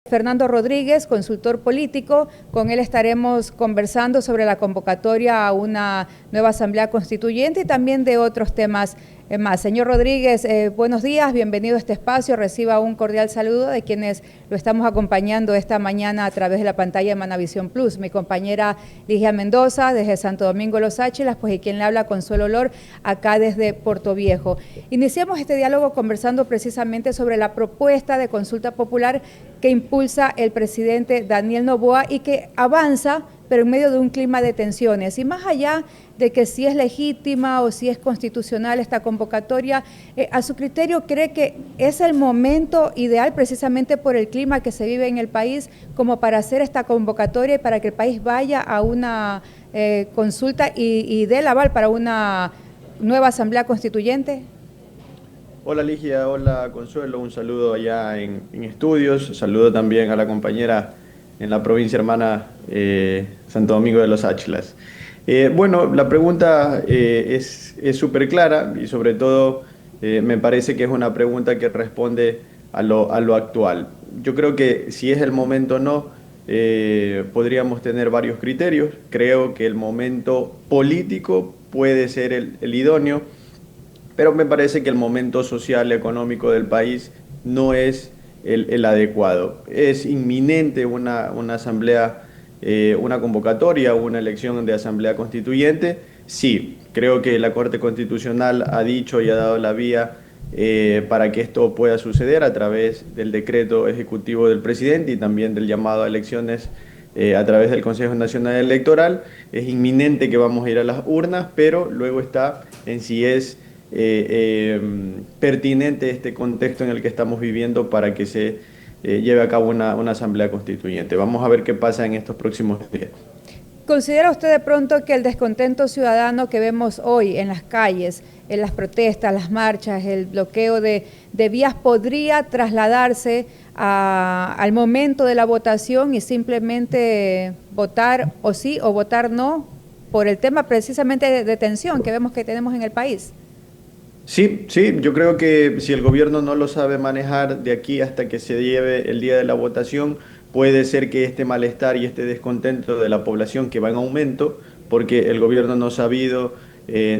Fernando Rodríguez, consultor político. Con él estaremos conversando sobre la convocatoria a una nueva Asamblea Constituyente y también de otros temas más. Señor Rodríguez, buenos días, bienvenido a este espacio. Reciba un cordial saludo de quienes lo estamos acompañando esta mañana a través de la pantalla de Manavisión Plus. Mi compañera Ligia Mendoza desde Santo Domingo Los Áchilas, pues y quien le habla Consuelo Olor acá desde Puerto Viejo. Iniciamos este diálogo conversando precisamente sobre la propuesta de consulta popular que impulsa el presidente Daniel Noboa y que avanza, pero en medio de un clima de tensiones. Y más allá de que si es legítima o si es constitucional esta convocatoria, a su criterio, ¿cree que es el momento ideal precisamente por el clima que se vive en el país como para hacer esta convocatoria y para que el país vaya a una consulta y dé el aval para una nueva Asamblea Constituyente? Hola Ligia, hola Consuelo, un saludo allá en estudios, saludo también a la compañera en la provincia hermana Santo Domingo de los Áchilas. Bueno, la pregunta es súper clara y sobre todo me parece que es una pregunta que responde a lo actual. Yo creo que si es el momento o no, podríamos tener varios criterios. Creo que el momento político puede ser el idóneo, pero me parece que el momento social y económico del país no es el adecuado. Es inminente una asamblea, una convocatoria, una elección de asamblea constituyente. Sí, creo que la Corte Constitucional ha dicho y ha dado la vía para que esto pueda suceder a través del decreto ejecutivo del presidente y también del llamado a elecciones a través del Consejo Nacional Electoral. Es inminente que vamos a ir a las urnas, pero luego está en si es pertinente este contexto en el que estamos viviendo para que se lleve a cabo una asamblea constituyente. Vamos a ver qué pasa en estos próximos días. ¿Considera usted de pronto que el descontento ciudadano que vemos hoy en las calles, en las protestas, las marchas, el bloqueo de vías podría trasladarse al momento de la votación y simplemente votar o sí o votar no por el tema precisamente de tensión que vemos que tenemos en el país? Sí, sí, yo creo que si el gobierno no lo sabe manejar de aquí hasta que se lleve el día de la votación, puede ser que este malestar y este descontento de la población que va en aumento, porque el gobierno no ha sabido,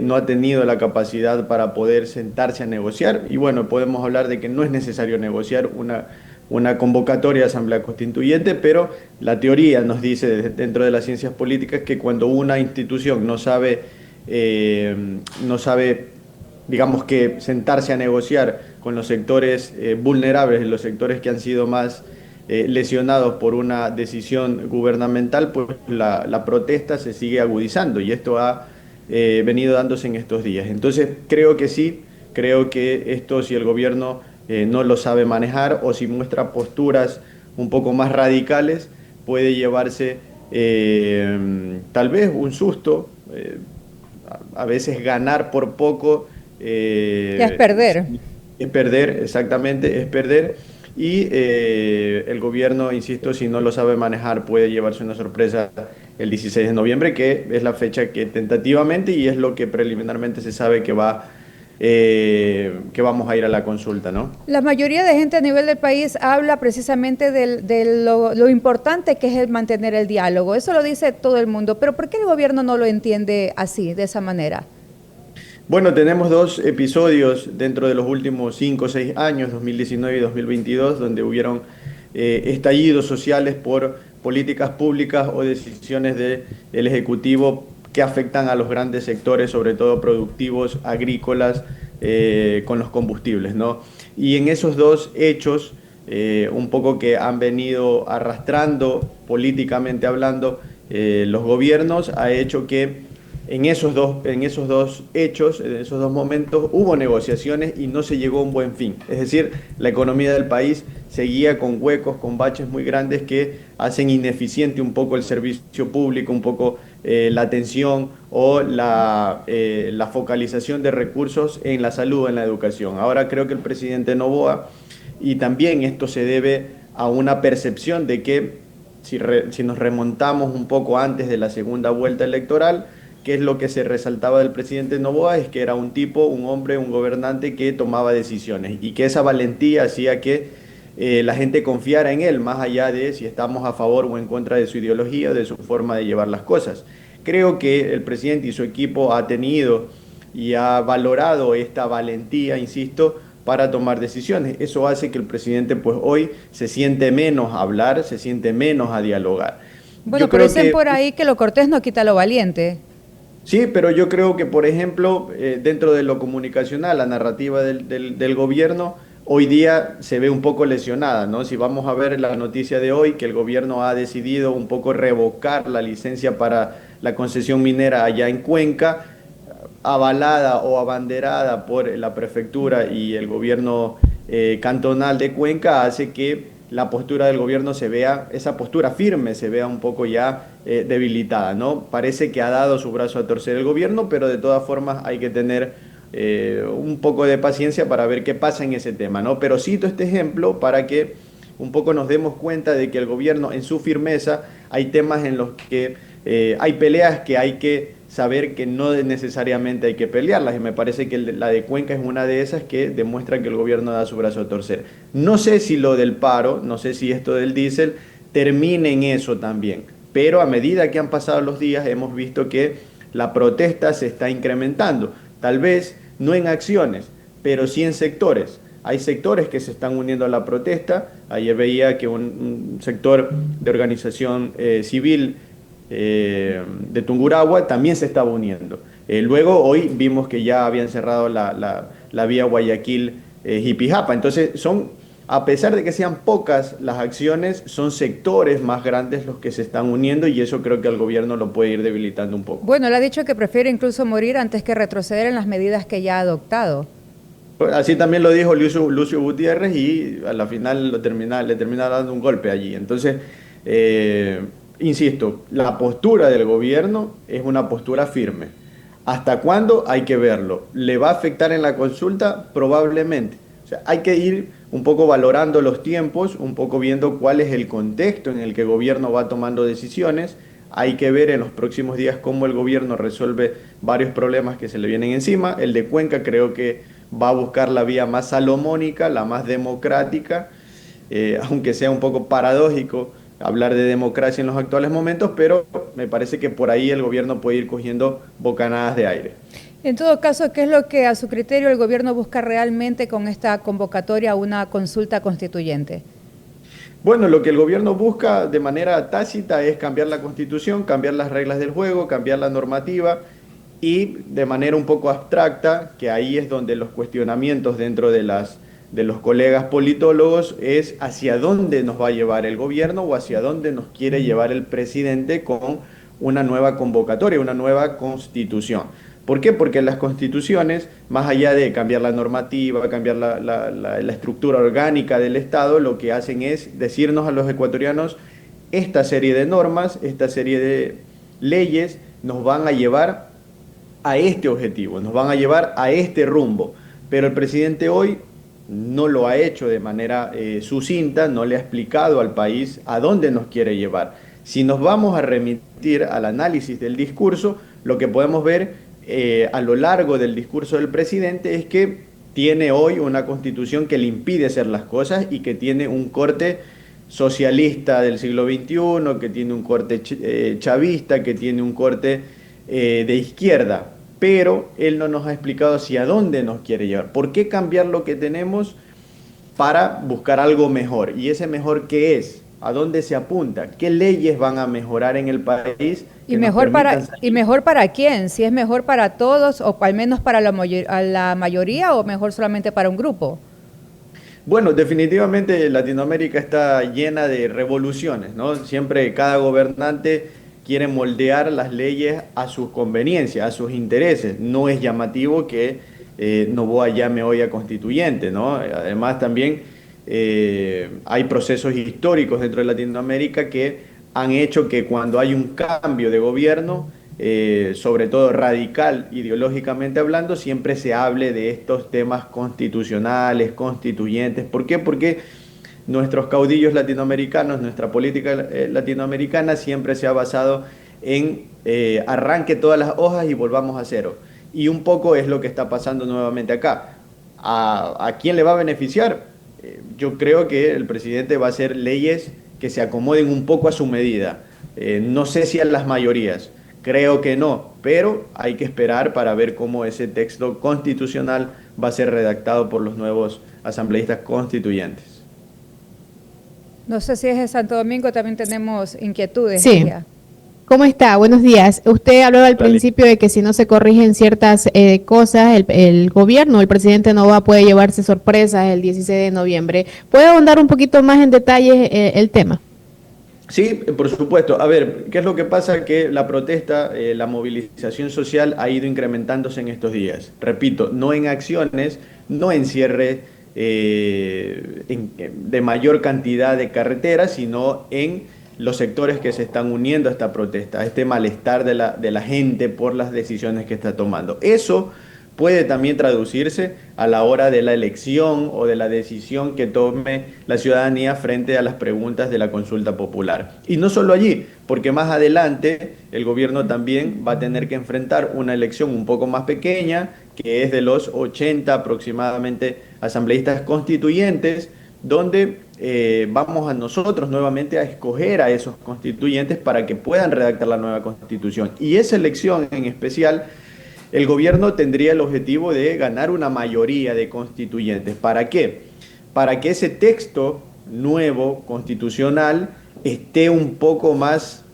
no ha tenido la capacidad para poder sentarse a negociar. Y bueno, podemos hablar de que no es necesario negociar una convocatoria de asamblea constituyente, pero la teoría nos dice dentro de las ciencias políticas que cuando una institución no sabe, digamos que sentarse a negociar con los sectores vulnerables, los sectores que han sido más lesionados por una decisión gubernamental, pues la protesta se sigue agudizando y esto ha venido dándose en estos días. Entonces creo que sí, creo que esto si el gobierno no lo sabe manejar o si muestra posturas un poco más radicales, puede llevarse tal vez un susto, a veces ganar por poco. Ya es perder. Es perder, exactamente, es perder. Y el gobierno, insisto, si no lo sabe manejar, puede llevarse una sorpresa el 16 de noviembre, que es la fecha que tentativamente y es lo que preliminarmente se sabe que vamos a ir a la consulta, ¿no? La mayoría de gente a nivel del país habla precisamente de lo importante que es el mantener el diálogo. Eso lo dice todo el mundo. Pero ¿por qué el gobierno no lo entiende así, de esa manera? Bueno, tenemos dos episodios dentro de los últimos 5 o 6 años, 2019 y 2022, donde hubieron estallidos sociales por políticas públicas o decisiones del Ejecutivo que afectan a los grandes sectores, sobre todo productivos, agrícolas, con los combustibles, ¿no? Y en esos dos hechos, un poco que han venido arrastrando políticamente hablando los gobiernos, ha hecho que en esos dos hechos, en esos dos momentos, hubo negociaciones y no se llegó a un buen fin. Es decir, la economía del país seguía con huecos, con baches muy grandes que hacen ineficiente un poco el servicio público, un poco la atención o la focalización de recursos en la salud, en la educación. Ahora creo que el presidente Noboa, y también esto se debe a una percepción de que si nos remontamos un poco antes de la segunda vuelta electoral, ¿qué es lo que se resaltaba del presidente Noboa? Es que era un tipo, un hombre, un gobernante que tomaba decisiones y que esa valentía hacía que la gente confiara en él, más allá de si estamos a favor o en contra de su ideología, de su forma de llevar las cosas. Creo que el presidente y su equipo ha tenido y ha valorado esta valentía, insisto, para tomar decisiones. Eso hace que el presidente pues hoy se siente menos a hablar, se siente menos a dialogar. Bueno, Yo pero creo dicen que por ahí que lo cortés no quita lo valiente. sí, pero yo creo que, por ejemplo, dentro de lo comunicacional, la narrativa del gobierno hoy día se ve un poco lesionada, ¿no? Si vamos a ver la noticia de hoy, que el gobierno ha decidido un poco revocar la licencia para la concesión minera allá en Cuenca, avalada o abanderada por la prefectura y el gobierno cantonal de Cuenca, hace que la postura del gobierno se vea, esa postura firme se vea un poco ya debilitada, ¿no? Parece que ha dado su brazo a torcer el gobierno, pero de todas formas hay que tener un poco de paciencia para ver qué pasa en ese tema, ¿no? Pero cito este ejemplo para que un poco nos demos cuenta de que el gobierno en su firmeza hay temas en los que hay peleas que hay que saber que no necesariamente hay que pelearlas, y me parece que la de Cuenca es una de esas que demuestra que el gobierno da su brazo a torcer. No sé si lo del paro, no sé si esto del diésel termine en eso también, pero a medida que han pasado los días hemos visto que la protesta se está incrementando, tal vez no en acciones, pero sí en sectores. Hay sectores que se están uniendo a la protesta. Ayer veía que un sector de organización civil de Tungurahua también se estaba uniendo. Luego, hoy vimos que ya habían cerrado la vía Guayaquil-Jipijapa. Entonces, a pesar de que sean pocas las acciones, son sectores más grandes los que se están uniendo, y eso creo que al gobierno lo puede ir debilitando un poco. Bueno, él ha dicho que prefiere incluso morir antes que retroceder en las medidas que ya ha adoptado. Así también lo dijo Lucio Gutiérrez, y a la final le termina dando un golpe allí. Entonces, insisto, la postura del gobierno es una postura firme. ¿Hasta cuándo? Hay que verlo. ¿Le va a afectar en la consulta? Probablemente. O sea, hay que ir un poco valorando los tiempos, un poco viendo cuál es el contexto en el que el gobierno va tomando decisiones. Hay que ver en los próximos días cómo el gobierno resuelve varios problemas que se le vienen encima. El de Cuenca creo que va a buscar la vía más salomónica, la más democrática, aunque sea un poco paradójico hablar de democracia en los actuales momentos, pero me parece que por ahí el gobierno puede ir cogiendo bocanadas de aire. En todo caso, ¿qué es lo que a su criterio el gobierno busca realmente con esta convocatoria a una consulta constituyente? Bueno, lo que el gobierno busca de manera tácita es cambiar la constitución, cambiar las reglas del juego, cambiar la normativa, y de manera un poco abstracta, que ahí es donde los cuestionamientos dentro de los colegas politólogos es hacia dónde nos va a llevar el gobierno o hacia dónde nos quiere llevar el presidente con una nueva convocatoria, una nueva constitución. ¿Por qué? Porque las constituciones, más allá de cambiar la normativa, cambiar la estructura orgánica del Estado, lo que hacen es decirnos a los ecuatorianos: esta serie de normas, esta serie de leyes nos van a llevar a este objetivo, nos van a llevar a este rumbo. Pero el presidente hoy no lo ha hecho de manera sucinta, no le ha explicado al país a dónde nos quiere llevar. Si nos vamos a remitir al análisis del discurso, lo que podemos ver a lo largo del discurso del presidente es que tiene hoy una constitución que le impide hacer las cosas, y que tiene un corte socialista del siglo XXI, que tiene un corte chavista, que tiene un corte de izquierda. Pero él no nos ha explicado hacia dónde nos quiere llevar. ¿Por qué cambiar lo que tenemos para buscar algo mejor? ¿Y ese mejor qué es? ¿A dónde se apunta? ¿Qué leyes van a mejorar en el país? ¿Y mejor para quién? ¿Si es mejor para todos, o al menos para la mayoría, o mejor solamente para un grupo? Bueno, definitivamente Latinoamérica está llena de revoluciones, ¿no? Siempre cada gobernante quiere moldear las leyes a sus conveniencias, a sus intereses. No es llamativo que Noboa llame hoy a constituyente, ¿no? Además también hay procesos históricos dentro de Latinoamérica que han hecho que cuando hay un cambio de gobierno, sobre todo radical ideológicamente hablando, siempre se hable de estos temas constitucionales, constituyentes. ¿Por qué? Porque nuestros caudillos latinoamericanos, nuestra política latinoamericana siempre se ha basado en arranque todas las hojas y volvamos a cero. Y un poco es lo que está pasando nuevamente acá. ¿A quién le va a beneficiar? yo creo que el presidente va a hacer leyes que se acomoden un poco a su medida. No sé si a las mayorías, creo que no, pero hay que esperar para ver cómo ese texto constitucional va a ser redactado por los nuevos asambleístas constituyentes. No sé si es de Santo Domingo, también tenemos inquietudes. Sí. Ella. ¿Cómo está? Buenos días. Usted habló al Dale. principio de que si no se corrigen ciertas cosas, el gobierno, el presidente Noboa puede llevarse sorpresas el 16 de noviembre. ¿Puede ahondar un poquito más en detalle el tema? Sí, por supuesto. A ver, ¿qué es lo que pasa? Que la protesta, la movilización social ha ido incrementándose en estos días. Repito, no en acciones, no en cierre de mayor cantidad de carreteras, sino en los sectores que se están uniendo a esta protesta, a este malestar de la gente por las decisiones que está tomando. Eso puede también traducirse a la hora de la elección o de la decisión que tome la ciudadanía frente a las preguntas de la consulta popular. Y no solo allí, porque más adelante el gobierno también va a tener que enfrentar una elección un poco más pequeña, que es de los 80 aproximadamente asambleístas constituyentes, donde vamos a nosotros nuevamente a escoger a esos constituyentes para que puedan redactar la nueva constitución. Y esa elección en especial, el gobierno tendría el objetivo de ganar una mayoría de constituyentes. ¿Para qué? Para que ese texto nuevo constitucional esté un poco más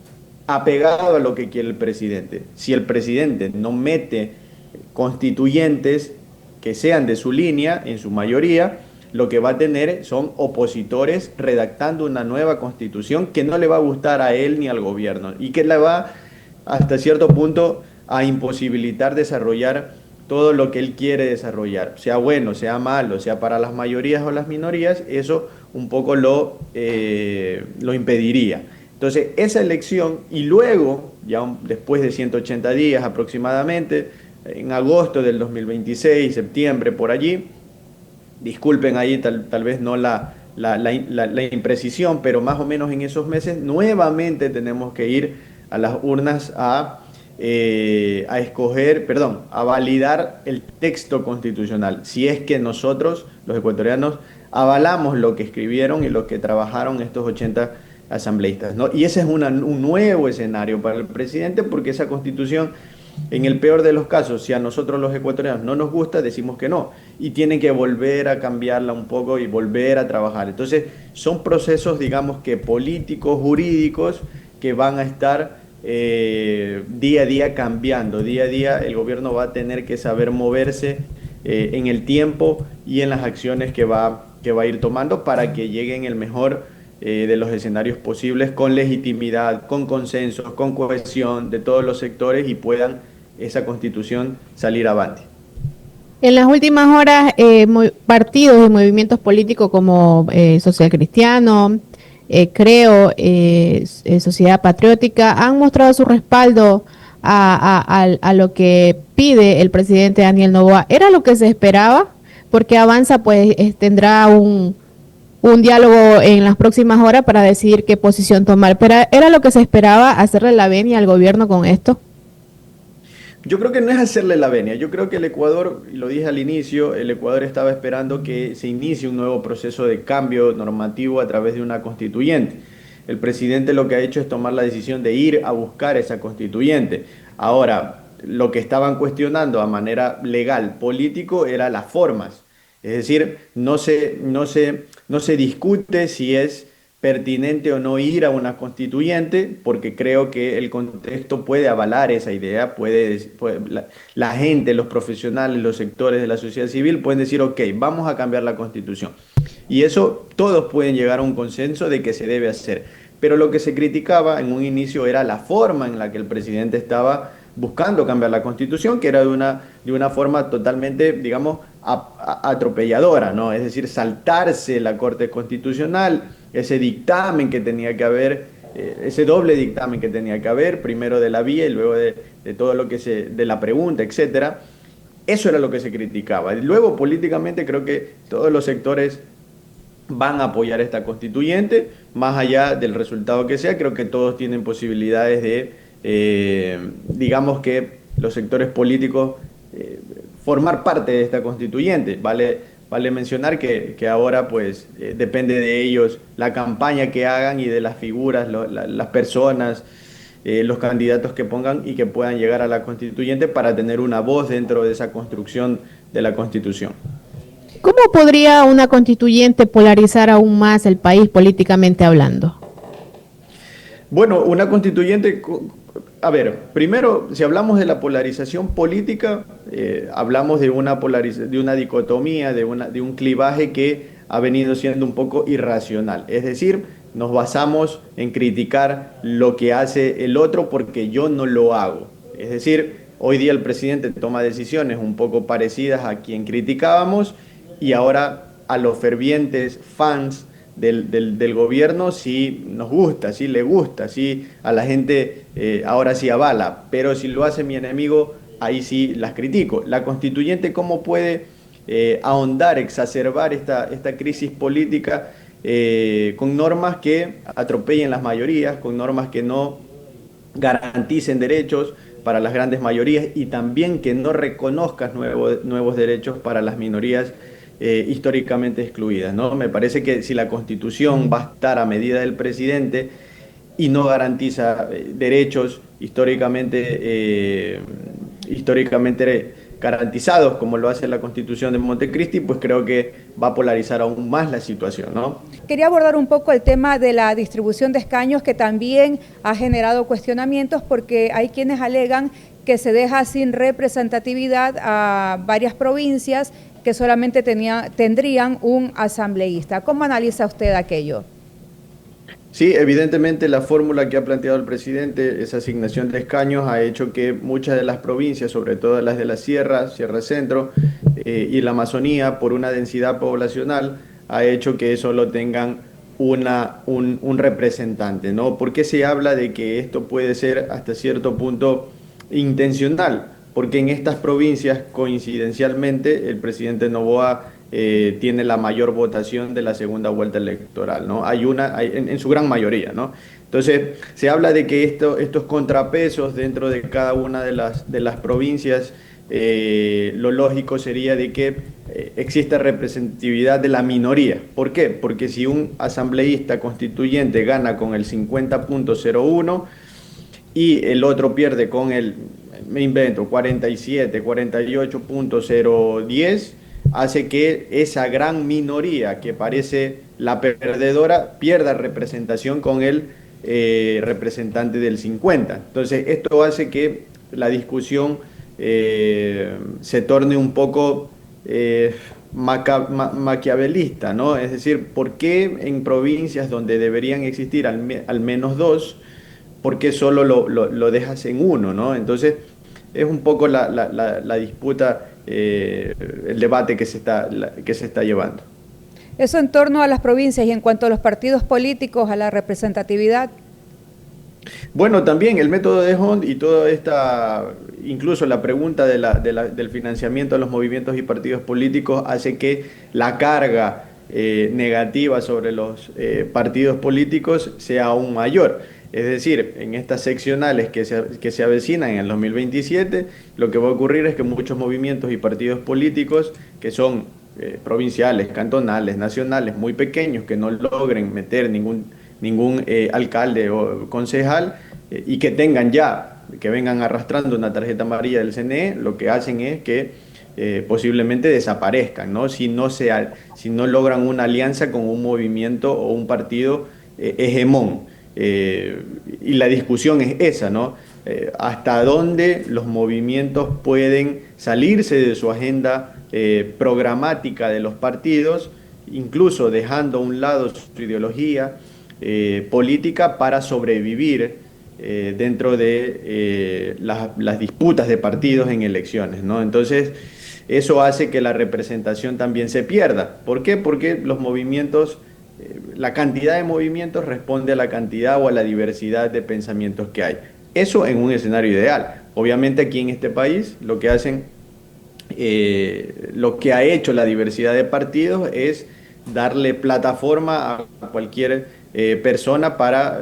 apegado a lo que quiere el presidente. Si el presidente no mete constituyentes que sean de su línea, en su mayoría, lo que va a tener son opositores redactando una nueva constitución que no le va a gustar a él ni al gobierno y que le va hasta cierto punto a imposibilitar desarrollar todo lo que él quiere desarrollar, sea bueno, sea malo, sea para las mayorías o las minorías, eso un poco lo impediría. Entonces, esa elección y luego, ya después de 180 días aproximadamente, en agosto del 2026, septiembre, por allí, disculpen ahí tal vez no la imprecisión, pero más o menos en esos meses nuevamente tenemos que ir a las urnas a escoger, a validar el texto constitucional, si es que nosotros, los ecuatorianos, avalamos lo que escribieron y lo que trabajaron estos 80 asambleístas, ¿no? Y ese es un nuevo escenario para el presidente, porque esa constitución, en el peor de los casos, si a nosotros los ecuatorianos no nos gusta, decimos que no, y tienen que volver a cambiarla un poco y volver a trabajar. Entonces, son procesos, digamos que políticos, jurídicos, que van a estar día a día cambiando. Día a día el gobierno va a tener que saber moverse en el tiempo y en las acciones que va a ir tomando para que lleguen el mejor de los escenarios posibles, con legitimidad, con consensos, con cohesión de todos los sectores, y puedan esa constitución salir avante. En las últimas horas, partidos y movimientos políticos como Social Cristiano, Sociedad Patriótica, han mostrado su respaldo a lo que pide el presidente Daniel Noboa. ¿Era lo que se esperaba? Porque Avanza pues tendrá un diálogo en las próximas horas para decidir qué posición tomar. ¿Pero era lo que se esperaba, hacerle la venia al gobierno con esto? Yo creo que no es hacerle la venia. Yo creo que el Ecuador, y lo dije al inicio, el Ecuador estaba esperando que se inicie un nuevo proceso de cambio normativo a través de una constituyente. El presidente lo que ha hecho es tomar la decisión de ir a buscar esa constituyente. Ahora, lo que estaban cuestionando a manera legal, político, era las formas. Es decir, no se discute si es pertinente o no ir a una constituyente, porque creo que el contexto puede avalar esa idea, la gente, los profesionales, los sectores de la sociedad civil pueden decir, ok, vamos a cambiar la constitución. Y eso todos pueden llegar a un consenso de que se debe hacer. Pero lo que se criticaba en un inicio era la forma en la que el presidente estaba buscando cambiar la constitución, que era de una forma totalmente, digamos, atropelladora, ¿no? Es decir, saltarse la Corte Constitucional, ese dictamen que tenía que haber, ese doble dictamen que tenía que haber, primero de la vía y luego de todo lo que de la pregunta, etcétera. Eso era lo que se criticaba. Y luego, políticamente, creo que todos los sectores van a apoyar esta constituyente, más allá del resultado que sea. Creo que todos tienen posibilidades de, digamos que los sectores políticos, formar parte de esta constituyente. Vale vale mencionar que ahora pues depende de ellos la campaña que hagan y de las figuras, las personas, los candidatos que pongan y que puedan llegar a la constituyente para tener una voz dentro de esa construcción de la Constitución. ¿Cómo podría una constituyente polarizar aún más el país políticamente hablando? Bueno, una constituyente, a ver, primero, si hablamos de la polarización política, hablamos de una dicotomía, de un clivaje que ha venido siendo un poco irracional. Es decir, nos basamos en criticar lo que hace el otro porque yo no lo hago. Es decir, hoy día el presidente toma decisiones un poco parecidas a quien criticábamos y ahora a los fervientes fans del gobierno sí nos gusta, sí le gusta, sí a la gente ahora sí avala, pero si lo hace mi enemigo, ahí sí las critico. La constituyente, ¿cómo puede ahondar, exacerbar esta crisis política con normas que atropellen las mayorías, con normas que no garanticen derechos para las grandes mayorías y también que no reconozcan nuevos derechos para las minorías históricamente excluidas, ¿no? Me parece que si la Constitución va a estar a medida del presidente y no garantiza derechos históricamente garantizados como lo hace la Constitución de Montecristi, pues creo que va a polarizar aún más la situación, ¿no? Quería abordar un poco el tema de la distribución de escaños, que también ha generado cuestionamientos porque hay quienes alegan que se deja sin representatividad a varias provincias que solamente tendrían un asambleísta. ¿Cómo analiza usted aquello? Sí, evidentemente la fórmula que ha planteado el presidente, esa asignación de escaños, ha hecho que muchas de las provincias, sobre todo las de la Sierra Centro y la Amazonía, por una densidad poblacional, ha hecho que solo tengan un representante, ¿no? ¿Por qué se habla de que esto puede ser hasta cierto punto intencional? Porque en estas provincias, coincidencialmente, el presidente Noboa tiene la mayor votación de la segunda vuelta electoral, ¿no? En su gran mayoría, ¿no? Entonces, se habla de que estos contrapesos dentro de cada una de las provincias, lo lógico sería de que exista representatividad de la minoría. ¿Por qué? Porque si un asambleísta constituyente gana con el 50.01 y el otro pierde con me invento, 47, 48.010, hace que esa gran minoría que parece la perdedora pierda representación con el representante del 50. Entonces, esto hace que la discusión se torne un poco maquiavelista, ¿no? Es decir, ¿por qué en provincias donde deberían existir al menos dos, por qué solo lo dejas en uno, ¿no? Entonces, es un poco la disputa, el debate que se está llevando. Eso en torno a las provincias y en cuanto a los partidos políticos, a la representatividad. Bueno, también el método de Hond y toda incluso la pregunta del financiamiento a los movimientos y partidos políticos hace que la carga negativa sobre los partidos políticos sea aún mayor. Es decir, en estas seccionales que se avecinan en el 2027, lo que va a ocurrir es que muchos movimientos y partidos políticos que son provinciales, cantonales, nacionales, muy pequeños, que no logren meter ningún alcalde o concejal y que vengan arrastrando una tarjeta amarilla del CNE, lo que hacen es que posiblemente desaparezcan, ¿no? Si no logran una alianza con un movimiento o un partido hegemón. Y la discusión es esa, ¿no? Hasta dónde los movimientos pueden salirse de su agenda programática de los partidos, incluso dejando a un lado su ideología política para sobrevivir dentro de las disputas de partidos en elecciones, ¿no? Entonces, eso hace que la representación también se pierda. ¿Por qué? Porque los movimientos, la cantidad de movimientos responde a la cantidad o a la diversidad de pensamientos que hay. Eso en un escenario ideal. Obviamente aquí en este país lo que ha hecho la diversidad de partidos es darle plataforma a cualquier persona para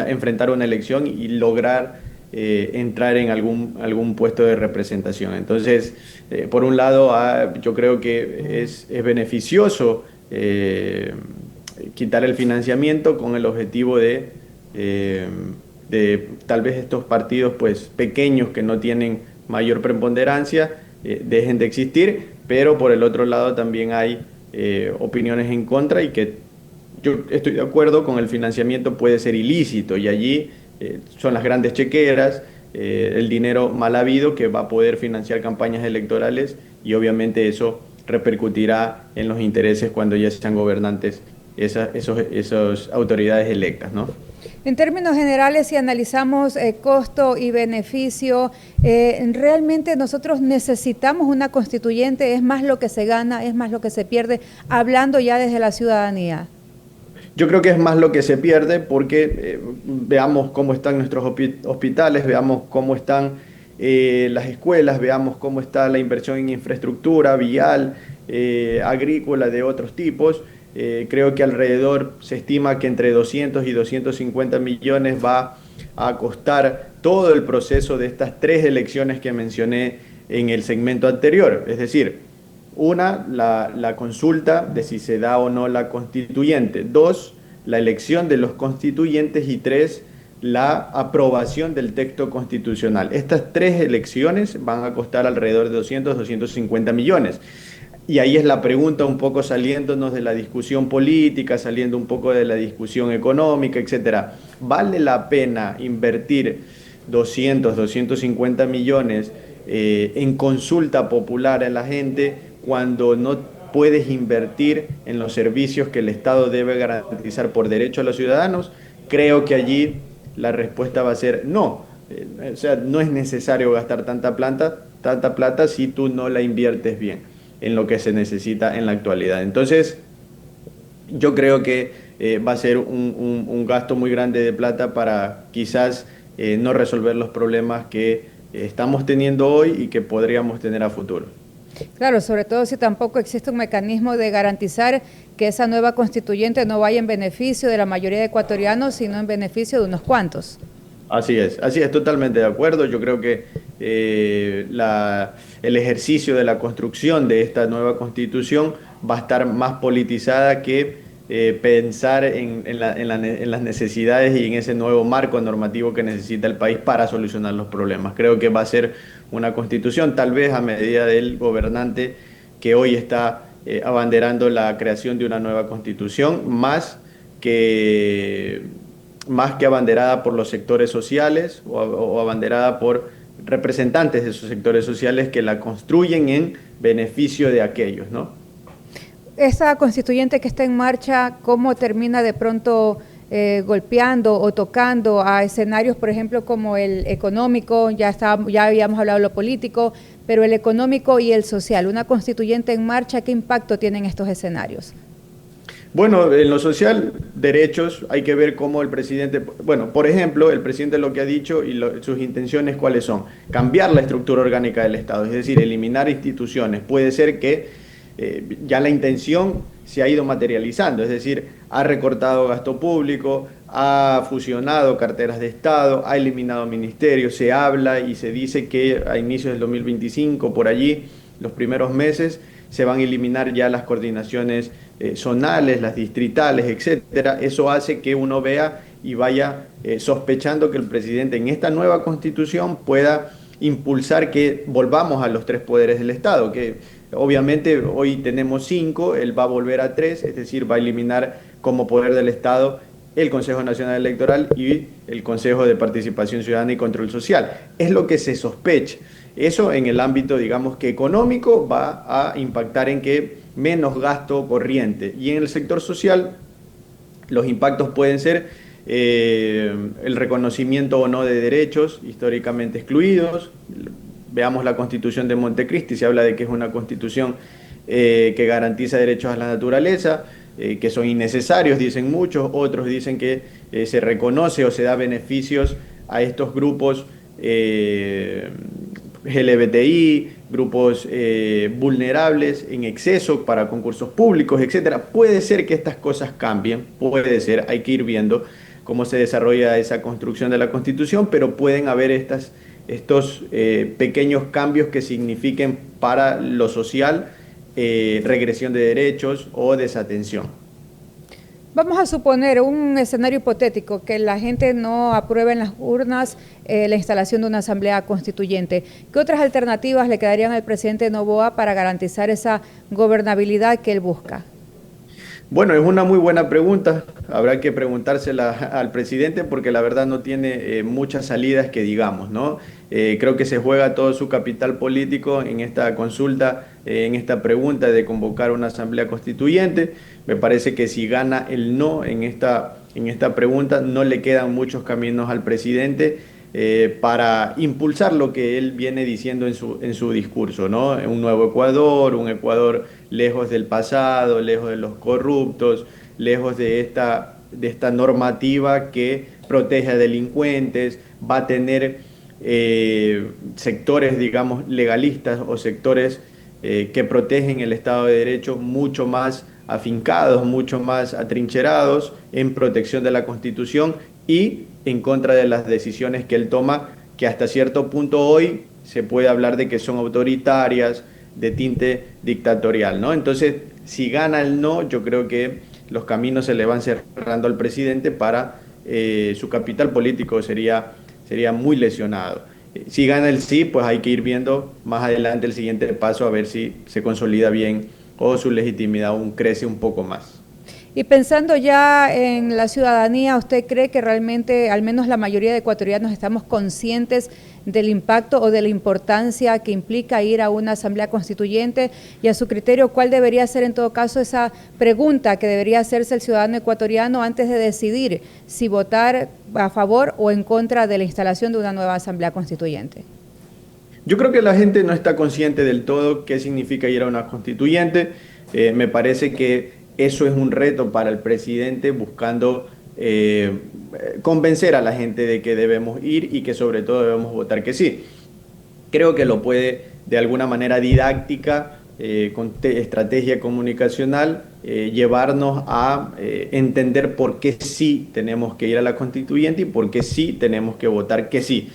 enfrentar una elección y lograr entrar en algún puesto de representación. Entonces, por un lado, yo creo que es beneficioso quitar el financiamiento con el objetivo de tal vez estos partidos pues pequeños que no tienen mayor preponderancia dejen de existir, pero por el otro lado también hay opiniones en contra y que yo estoy de acuerdo con el financiamiento puede ser ilícito y allí son las grandes chequeras, el dinero mal habido que va a poder financiar campañas electorales y obviamente eso repercutirá en los intereses cuando ya sean gobernantes esas autoridades electas, ¿no? En términos generales, si analizamos costo y beneficio, realmente nosotros necesitamos una constituyente, es más lo que se gana, es más lo que se pierde, hablando ya desde la ciudadanía. Yo creo que es más lo que se pierde porque veamos cómo están nuestros hospitales, veamos cómo están las escuelas, veamos cómo está la inversión en infraestructura, vial, agrícola de otros tipos. Creo que alrededor se estima que entre 200 y 250 millones va a costar todo el proceso de estas 3 elecciones que mencioné en el segmento anterior. Es decir, una, la consulta de si se da o no la constituyente. 2, la elección de los constituyentes. Y 3, la aprobación del texto constitucional. Estas 3 elecciones van a costar alrededor de 200, 250 millones. Y ahí es la pregunta, un poco saliéndonos de la discusión política, saliendo un poco de la discusión económica, etcétera. ¿Vale la pena invertir 200, 250 millones en consulta popular a la gente cuando no puedes invertir en los servicios que el Estado debe garantizar por derecho a los ciudadanos? Creo que allí la respuesta va a ser no. O sea, no es necesario gastar tanta plata si tú no la inviertes bien en lo que se necesita en la actualidad. Entonces, yo creo que va a ser un gasto muy grande de plata para quizás no resolver los problemas que estamos teniendo hoy y que podríamos tener a futuro. Claro, sobre todo si tampoco existe un mecanismo de garantizar que esa nueva constituyente no vaya en beneficio de la mayoría de ecuatorianos, sino en beneficio de unos cuantos. Así es, totalmente de acuerdo. Yo creo que el ejercicio de la construcción de esta nueva constitución va a estar más politizada que pensar en las necesidades y en ese nuevo marco normativo que necesita el país para solucionar los problemas. Creo que va a ser una constitución, tal vez a medida del gobernante que hoy está abanderando la creación de una nueva constitución, más que abanderada por los sectores sociales o abanderada por representantes de esos sectores sociales que la construyen en beneficio de aquellos, ¿no? Esa constituyente que está en marcha, ¿cómo termina de pronto golpeando o tocando a escenarios, por ejemplo, como el económico? Ya habíamos hablado de lo político, pero el económico y el social. Una constituyente en marcha, ¿qué impacto tienen estos escenarios? Bueno, en lo social, derechos, hay que ver cómo el presidente, bueno, por ejemplo, el presidente lo que ha dicho y sus intenciones cuáles son. Cambiar la estructura orgánica del Estado, es decir, eliminar instituciones. Puede ser que ya la intención se ha ido materializando, es decir, ha recortado gasto público, ha fusionado carteras de Estado, ha eliminado ministerios, se habla y se dice que a inicios del 2025, por allí, los primeros meses, se van a eliminar ya las coordinaciones zonales, las distritales, etcétera. Eso hace que uno vea y vaya sospechando que el presidente en esta nueva constitución pueda impulsar que volvamos a los 3 poderes del Estado, que obviamente hoy tenemos 5, él va a volver a 3, es decir, va a eliminar como poder del Estado el Consejo Nacional Electoral y el Consejo de Participación Ciudadana y Control Social. Es lo que se sospecha. Eso en el ámbito, digamos, que económico va a impactar en que menos gasto corriente. Y en el sector social, los impactos pueden ser el reconocimiento o no de derechos históricamente excluidos. Veamos la Constitución de Montecristi, se habla de que es una constitución que garantiza derechos a la naturaleza, que son innecesarios, dicen muchos, otros dicen que se reconoce o se da beneficios a estos grupos LGBTI, grupos vulnerables en exceso para concursos públicos, etcétera. Puede ser que estas cosas cambien, puede ser, hay que ir viendo. cómo se desarrolla esa construcción de la Constitución, pero pueden haber estos pequeños cambios que signifiquen para lo social regresión de derechos o desatención. Vamos a suponer un escenario hipotético, que la gente no apruebe en las urnas la instalación de una asamblea constituyente. ¿Qué otras alternativas le quedarían al presidente Noboa para garantizar esa gobernabilidad que él busca? Bueno, es una muy buena pregunta. Habrá que preguntársela al presidente porque la verdad no tiene muchas salidas que digamos, ¿no? Creo que se juega todo su capital político en esta consulta, en esta pregunta de convocar una asamblea constituyente. Me parece que si gana el no en esta pregunta, no le quedan muchos caminos al presidente para impulsar lo que él viene diciendo en su discurso, ¿no? Un nuevo Ecuador, un Ecuador lejos del pasado, lejos de los corruptos, lejos de esta normativa que protege a delincuentes, va a tener sectores, digamos, legalistas o sectores que protegen el Estado de Derecho mucho más afincados, mucho más atrincherados en protección de la Constitución y en contra de las decisiones que él toma, que hasta cierto punto hoy se puede hablar de que son autoritarias, de tinte dictatorial, ¿no? Entonces, si gana el no, yo creo que los caminos se le van cerrando al presidente para su capital político sería muy lesionado. Si gana el sí, pues hay que ir viendo más adelante el siguiente paso a ver si se consolida bien o su legitimidad aún crece un poco más. Y pensando ya en la ciudadanía, ¿usted cree que realmente, al menos la mayoría de ecuatorianos, estamos conscientes del impacto o de la importancia que implica ir a una asamblea constituyente? Y a su criterio, ¿cuál debería ser en todo caso esa pregunta que debería hacerse el ciudadano ecuatoriano antes de decidir si votar a favor o en contra de la instalación de una nueva asamblea constituyente? Yo creo que la gente no está consciente del todo qué significa ir a una constituyente. Me parece que eso es un reto para el presidente buscando convencer a la gente de que debemos ir y que sobre todo debemos votar que sí. Creo que lo puede de alguna manera didáctica, con estrategia comunicacional, llevarnos a entender por qué sí tenemos que ir a la constituyente y por qué sí tenemos que votar que sí.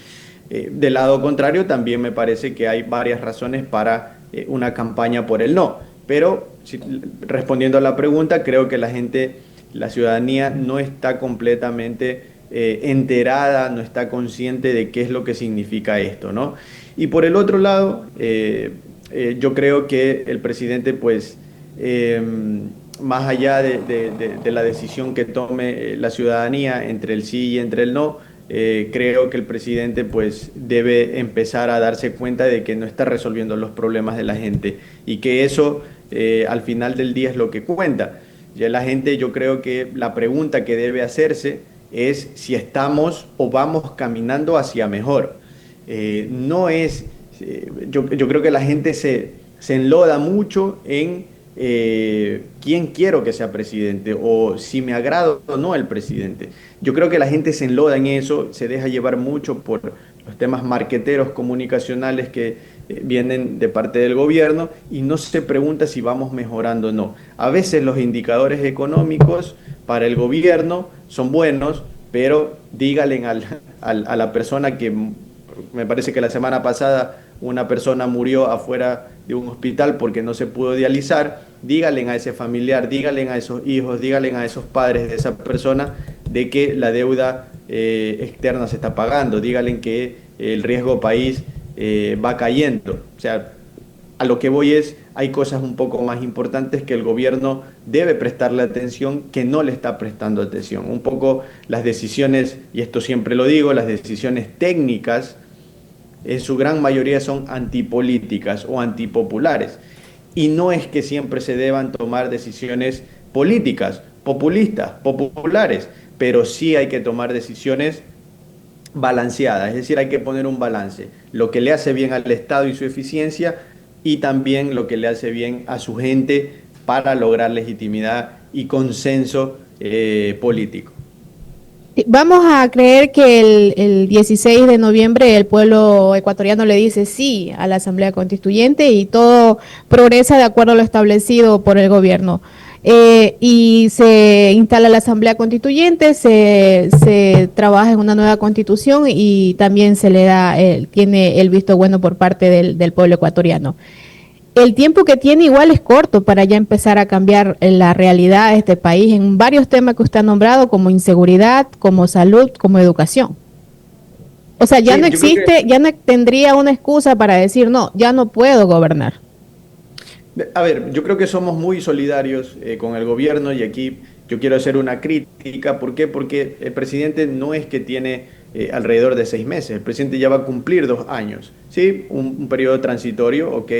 Del lado contrario, también me parece que hay varias razones para una campaña por el no. Pero respondiendo a la pregunta, creo que la ciudadanía no está completamente enterada, no está consciente de qué es lo que significa esto, ¿no? Y por el otro lado, yo creo que el presidente, pues, más allá de la decisión que tome la ciudadanía entre el sí y entre el no, creo que el presidente pues debe empezar a darse cuenta de que no está resolviendo los problemas de la gente y que eso al final del día es lo que cuenta. Ya la gente, yo creo que la pregunta que debe hacerse es si estamos o vamos caminando hacia mejor. No es, yo creo que la gente se enloda mucho en quién quiero que sea presidente o si me agrada o no el presidente. Yo creo que la gente se enloda en eso, se deja llevar mucho por los temas marqueteros comunicacionales que vienen de parte del gobierno y no se pregunta si vamos mejorando o no. A veces los indicadores económicos para el gobierno son buenos, pero díganle a la persona que, me parece que la semana pasada una persona murió afuera de un hospital porque no se pudo dializar, díganle a ese familiar, díganle a esos hijos, díganle a esos padres de esa persona de que la deuda externa se está pagando, díganle que el riesgo país va cayendo. O sea, a lo que voy es, hay cosas un poco más importantes que el gobierno debe prestarle atención, que no le está prestando atención. Un poco las decisiones, y esto siempre lo digo, las decisiones técnicas, en su gran mayoría son antipolíticas o antipopulares. Y no es que siempre se deban tomar decisiones políticas, populistas, populares, pero sí hay que tomar decisiones balanceadas, es decir, hay que poner un balance, lo que le hace bien al Estado y su eficiencia y también lo que le hace bien a su gente para lograr legitimidad y consenso político. Vamos a creer que el 16 de noviembre el pueblo ecuatoriano le dice sí a la Asamblea Constituyente y todo progresa de acuerdo a lo establecido por el gobierno. y se instala la Asamblea Constituyente, se trabaja en una nueva constitución y también se le da, tiene el visto bueno por parte del pueblo ecuatoriano. El tiempo que tiene igual es corto para ya empezar a cambiar la realidad de este país en varios temas que usted ha nombrado, como inseguridad, como salud, como educación. O sea, ya no existe, ya no tendría una excusa para decir, no, ya no puedo gobernar. A ver, yo creo que somos muy solidarios con el gobierno y aquí yo quiero hacer una crítica. ¿Por qué? Porque el presidente no es que tiene alrededor de 6 meses, el presidente ya va a cumplir 2 años, ¿sí? Un periodo transitorio, ok,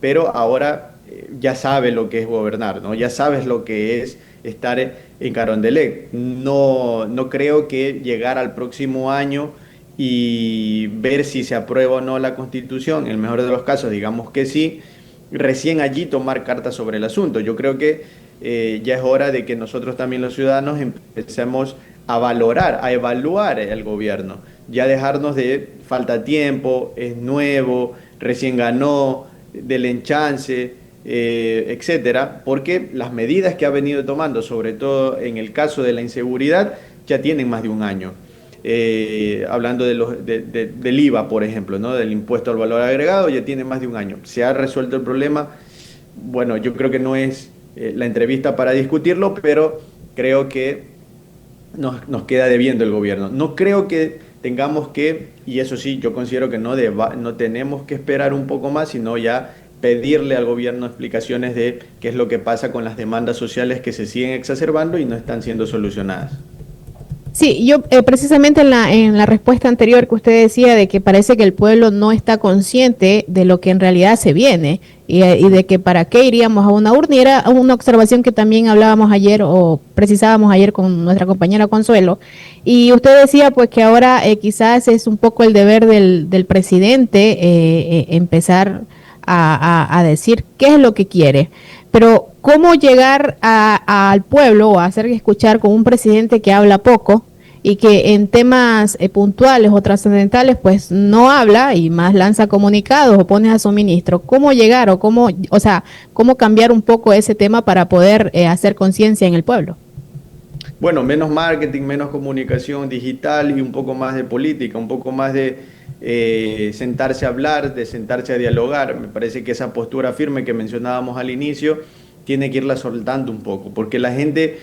pero ahora ya sabe lo que es gobernar, ¿no? Ya sabes lo que es estar en Carondelet. No creo que llegar al próximo año y ver si se aprueba o no la Constitución, en el mejor de los casos, digamos que sí, recién allí tomar cartas sobre el asunto. Yo creo que ya es hora de que nosotros también los ciudadanos empecemos a valorar, a evaluar el gobierno, ya dejarnos de falta tiempo, es nuevo, recién ganó, del enchance, etcétera, porque las medidas que ha venido tomando, sobre todo en el caso de la inseguridad, ya tienen más de un año. Hablando del IVA, por ejemplo, ¿no? Del impuesto al valor agregado, ya tiene más de un año. ¿Se ha resuelto el problema? Bueno, yo creo que no es la entrevista para discutirlo, pero creo que nos queda debiendo el gobierno. No creo que tengamos que, y eso sí, yo considero que no tenemos que esperar un poco más, sino ya pedirle al gobierno explicaciones de qué es lo que pasa con las demandas sociales que se siguen exacerbando y no están siendo solucionadas. Sí, yo precisamente en la respuesta anterior que usted decía de que parece que el pueblo no está consciente de lo que en realidad se viene y de que para qué iríamos a una urna, y era una observación que también hablábamos ayer o precisábamos ayer con nuestra compañera Consuelo, y usted decía pues que ahora quizás es un poco el deber del presidente empezar a decir qué es lo que quiere. Pero ¿cómo llegar al pueblo o hacer escuchar con un presidente que habla poco y que en temas puntuales o trascendentales pues no habla y más lanza comunicados o pone a su ministro? ¿Cómo llegar o cómo cambiar un poco ese tema para poder hacer conciencia en el pueblo? Bueno, menos marketing, menos comunicación digital y un poco más de política, un poco más de sentarse a hablar, de sentarse a dialogar. Me parece que esa postura firme que mencionábamos al inicio tiene que irla soltando un poco, porque la gente,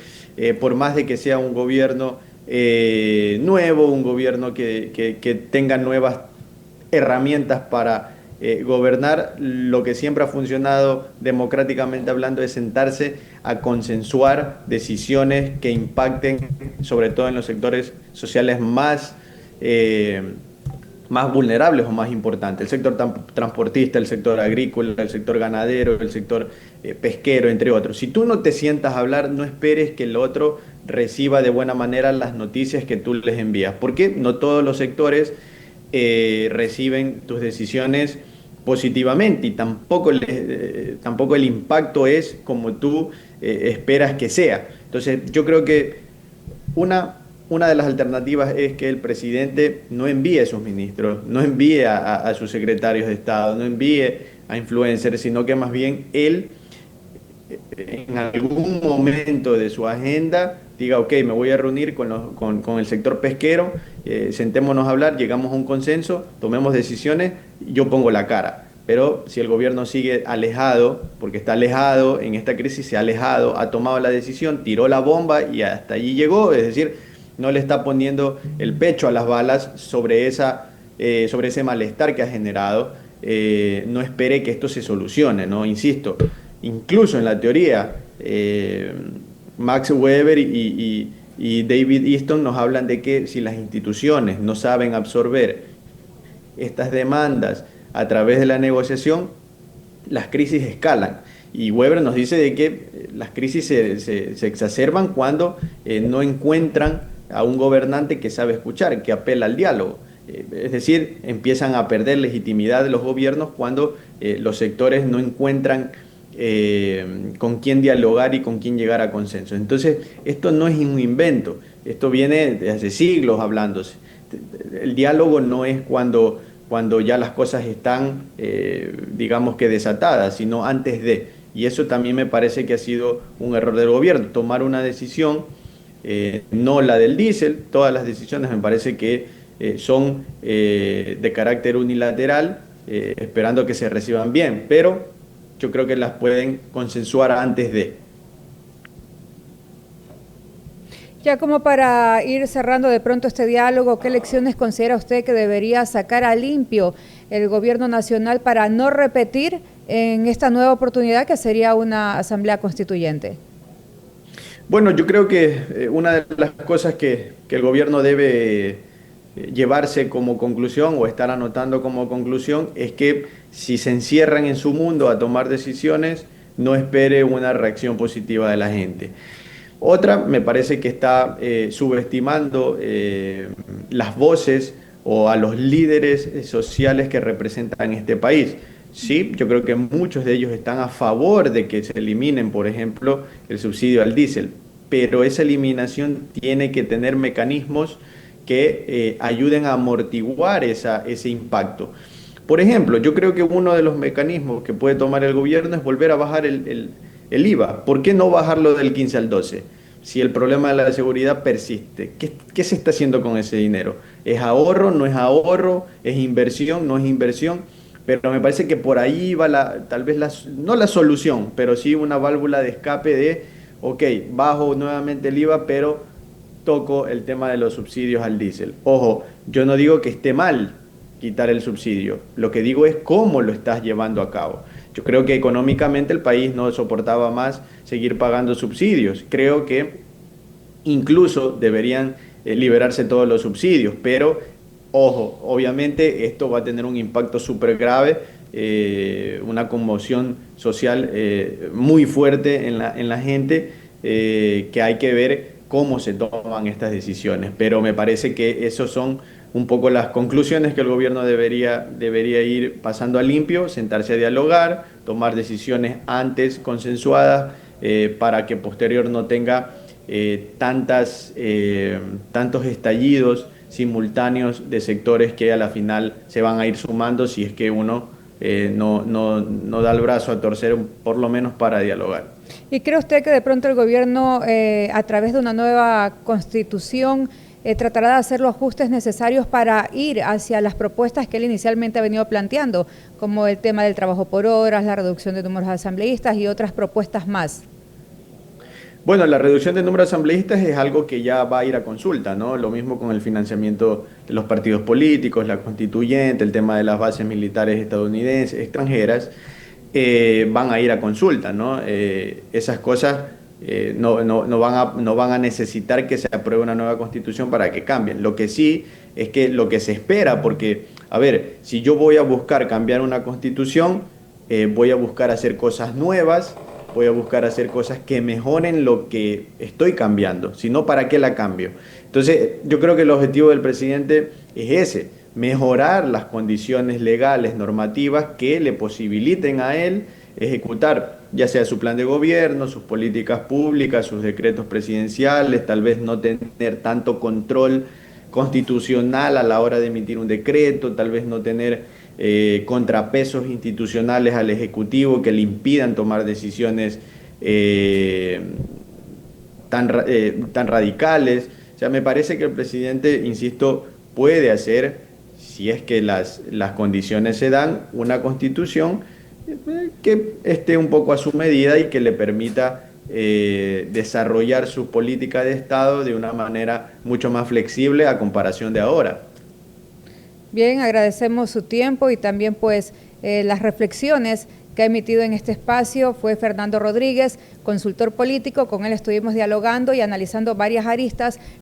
por más de que sea un gobierno nuevo, un gobierno que tenga nuevas herramientas para gobernar, lo que siempre ha funcionado democráticamente hablando es sentarse a consensuar decisiones que impacten sobre todo en los sectores sociales más vulnerables o más importantes, el sector transportista, el sector agrícola, el sector ganadero, el sector pesquero, entre otros. Si tú no te sientas a hablar, no esperes que el otro reciba de buena manera las noticias que tú les envías, porque no todos los sectores reciben tus decisiones positivamente y tampoco el impacto es como tú esperas que sea. Entonces yo creo que una de las alternativas es que el presidente no envíe a sus ministros, no envíe a sus secretarios de Estado, no envíe a influencers, sino que más bien él en algún momento de su agenda diga, ok, me voy a reunir con el sector pesquero, sentémonos a hablar, llegamos a un consenso, tomemos decisiones, yo pongo la cara. Pero si el gobierno sigue alejado, porque está alejado en esta crisis, se ha alejado, ha tomado la decisión, tiró la bomba y hasta allí llegó, es decir, no le está poniendo el pecho a las balas sobre ese malestar que ha generado, no espere que esto se solucione, ¿no? Insisto, incluso en la teoría, Max Weber y David Easton nos hablan de que si las instituciones no saben absorber estas demandas a través de la negociación, las crisis escalan. Y Weber nos dice de que las crisis se exacerban cuando no encuentran a un gobernante que sabe escuchar, que apela al diálogo. Es decir, empiezan a perder legitimidad de los gobiernos cuando los sectores no encuentran con quién dialogar y con quién llegar a consenso. Entonces, esto no es un invento, esto viene de hace siglos hablándose. El diálogo no es cuando ya las cosas están, digamos que desatadas, sino antes de. Y eso también me parece que ha sido un error del gobierno, tomar una decisión, no la del diésel. Todas las decisiones me parece que son de carácter unilateral, esperando que se reciban bien, pero yo creo que las pueden consensuar antes de. Ya como para ir cerrando de pronto este diálogo, ¿qué lecciones considera usted que debería sacar a limpio el gobierno nacional para no repetir en esta nueva oportunidad que sería una asamblea constituyente? Bueno, yo creo que una de las cosas que el gobierno debe llevarse como conclusión o estar anotando como conclusión es que si se encierran en su mundo a tomar decisiones, no espere una reacción positiva de la gente. Otra, me parece que está subestimando las voces o a los líderes sociales que representan este país. Sí, yo creo que muchos de ellos están a favor de que se eliminen, por ejemplo, el subsidio al diésel, pero esa eliminación tiene que tener mecanismos que ayuden a amortiguar ese impacto. Por ejemplo, yo creo que uno de los mecanismos que puede tomar el gobierno es volver a bajar el IVA. ¿Por qué no bajarlo del 15 al 12? Si el problema de la seguridad persiste, ¿qué se está haciendo con ese dinero? ¿Es ahorro? ¿No es ahorro? ¿Es inversión? ¿No es inversión? Pero me parece que por ahí va tal vez no la solución, pero sí una válvula de escape de, ok, bajo nuevamente el IVA, pero toco el tema de los subsidios al diésel. Ojo, yo no digo que esté mal quitar el subsidio, lo que digo es cómo lo estás llevando a cabo. Yo creo que económicamente el país no soportaba más seguir pagando subsidios. Creo que incluso deberían liberarse todos los subsidios, pero ojo, obviamente esto va a tener un impacto súper grave, una conmoción social muy fuerte en la gente, que hay que ver cómo se toman estas decisiones. Pero me parece que esos son un poco las conclusiones que el gobierno debería ir pasando a limpio, sentarse a dialogar, tomar decisiones antes consensuadas, para que posterior no tenga tantos estallidos simultáneos de sectores que a la final se van a ir sumando si es que uno no da el brazo a torcer, por lo menos para dialogar. ¿Y cree usted que de pronto el gobierno, a través de una nueva constitución, tratará de hacer los ajustes necesarios para ir hacia las propuestas que él inicialmente ha venido planteando, como el tema del trabajo por horas, la reducción de números de asambleístas y otras propuestas más? Bueno, la reducción de número de asambleístas es algo que ya va a ir a consulta, ¿no? Lo mismo con el financiamiento de los partidos políticos, la constituyente, el tema de las bases militares estadounidenses, extranjeras, van a ir a consulta, ¿no? Esas cosas no van a necesitar que se apruebe una nueva constitución para que cambien. Lo que sí es que lo que se espera, porque, a ver, si yo voy a buscar cambiar una constitución, voy a buscar hacer cosas nuevas, voy a buscar hacer cosas que mejoren lo que estoy cambiando, si no, ¿para qué la cambio? Entonces, yo creo que el objetivo del presidente es ese, mejorar las condiciones legales, normativas que le posibiliten a él ejecutar ya sea su plan de gobierno, sus políticas públicas, sus decretos presidenciales, tal vez no tener tanto control constitucional a la hora de emitir un decreto, tal vez no tener contrapesos institucionales al Ejecutivo que le impidan tomar decisiones tan radicales. O sea, me parece que el presidente, insisto, puede hacer, si es que las condiciones se dan, una constitución que esté un poco a su medida y que le permita desarrollar su política de Estado de una manera mucho más flexible a comparación de ahora. Bien, agradecemos su tiempo y también pues las reflexiones que ha emitido en este espacio. Fue Fernando Rodríguez, consultor político, con él estuvimos dialogando y analizando varias aristas